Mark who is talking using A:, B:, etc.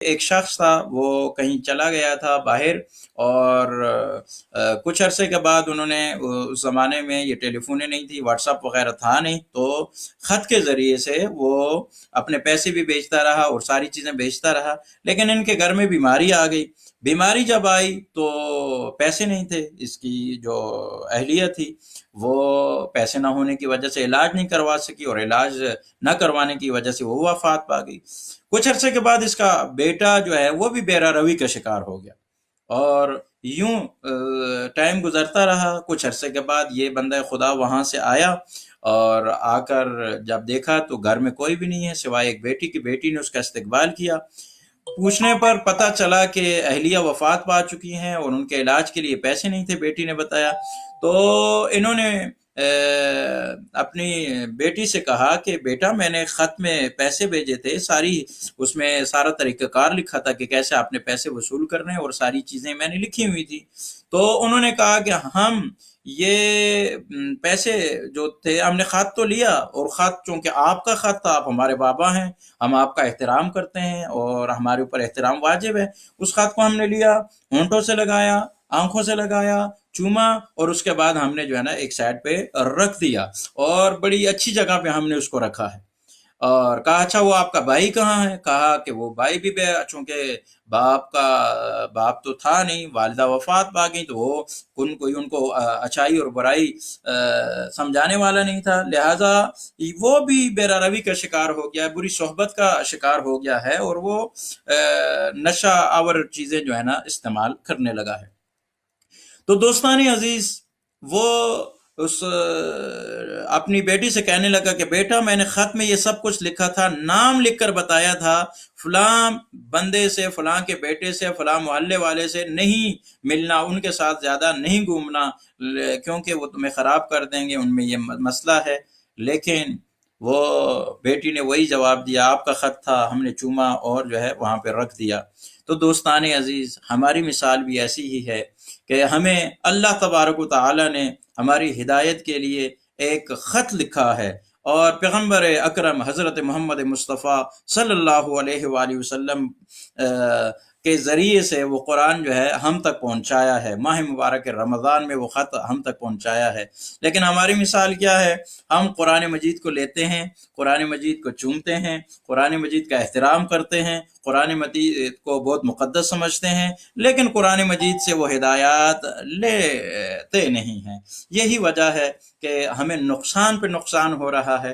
A: ایک شخص تھا وہ کہیں چلا گیا تھا باہر، اور کچھ عرصے کے بعد انہوں نے، اس زمانے میں یہ ٹیلی فونیں نہیں تھی، واٹس اپ وغیرہ تھا نہیں، تو خط کے ذریعے سے وہ اپنے پیسے بھی بیچتا رہا اور ساری چیزیں بیچتا رہا، لیکن ان کے گھر میں بیماری آ گئی۔ بیماری جب آئی تو پیسے نہیں تھے، اس کی جو اہلیہ تھی وہ پیسے نہ ہونے کی وجہ سے علاج نہیں کروا سکی، اور علاج نہ کروانے کی وجہ سے وہ وفات پا گئی۔ کچھ عرصے کے بعد اس کا بیٹا جو ہے وہ بھی بیرا روی کا شکار ہو گیا، اور یوں ٹائم گزرتا رہا۔ کچھ عرصے کے بعد یہ بندہ خدا وہاں سے آیا، اور آ کر جب دیکھا تو گھر میں کوئی بھی نہیں ہے سوائے ایک بیٹی کی۔ بیٹی نے اس کا استقبال کیا، پوچھنے پر پتہ چلا کہ اہلیہ وفات پا چکی ہیں اور ان کے علاج کے لیے پیسے نہیں تھے، بیٹی نے بتایا۔ تو انہوں نے اپنی بیٹی سے کہا کہ بیٹا میں نے خط میں پیسے بھیجے تھے، اس میں سارا طریقہ کار لکھا تھا کہ کیسے آپ نے پیسے وصول کرنے، اور ساری چیزیں میں نے لکھی ہوئی تھی۔ تو انہوں نے کہا کہ ہم یہ پیسے جو تھے ہم نے خط تو لیا، اور خط چونکہ آپ کا خط تھا، آپ ہمارے بابا ہیں، ہم آپ کا احترام کرتے ہیں اور ہمارے اوپر احترام واجب ہے، اس خط کو ہم نے لیا، ہونٹوں سے لگایا، آنکھوں سے لگایا، چوما، اور اس کے بعد ہم نے جو ہے نا ایک سائڈ پہ رکھ دیا، اور بڑی اچھی جگہ پہ ہم نے اس کو رکھا ہے۔ اور کہا اچھا وہ آپ کا بھائی کہاں ہے؟ کہا کہ وہ بھائی بھی چونکہ باپ تو تھا نہیں، والدہ وفات پا گئی، تو وہ کوئی ان کو اچھائی اور برائی سمجھانے والا نہیں تھا، لہٰذا وہ بھی بیرا روی کا شکار ہو گیا، بری صحبت کا شکار ہو گیا ہے، اور وہ نشہ آور چیزیں جو ہے نا استعمال کرنے لگا ہے۔ تو دوستان عزیز، وہ اس اپنی بیٹی سے کہنے لگا کہ بیٹا میں نے خط میں یہ سب کچھ لکھا تھا، نام لکھ کر بتایا تھا فلاں بندے سے، فلاں کے بیٹے سے، فلاں محلے والے سے نہیں ملنا، ان کے ساتھ زیادہ نہیں گھومنا، کیونکہ وہ تمہیں خراب کر دیں گے، ان میں یہ مسئلہ ہے۔ لیکن وہ بیٹی نے وہی جواب دیا، آپ کا خط تھا، ہم نے چوما اور جو ہے وہاں پہ رکھ دیا۔ تو دوستان عزیز، ہماری مثال بھی ایسی ہی ہے کہ ہمیں اللہ تبارک و تعالی نے ہماری ہدایت کے لیے ایک خط لکھا ہے، اور پیغمبر اکرم حضرت محمد مصطفیٰ صلی اللہ علیہ وآلہ وسلم کے ذریعے سے وہ قرآن جو ہے ہم تک پہنچایا ہے، ماہ مبارک رمضان میں وہ خط ہم تک پہنچایا ہے۔ لیکن ہماری مثال کیا ہے؟ ہم قرآن مجید کو لیتے ہیں، قرآن مجید کو چومتے ہیں، قرآن مجید کا احترام کرتے ہیں، قرآن مجید کو بہت مقدس سمجھتے ہیں، لیکن قرآن مجید سے وہ ہدایات لیتے نہیں ہیں۔ یہی وجہ ہے کہ ہمیں نقصان پہ نقصان ہو رہا ہے۔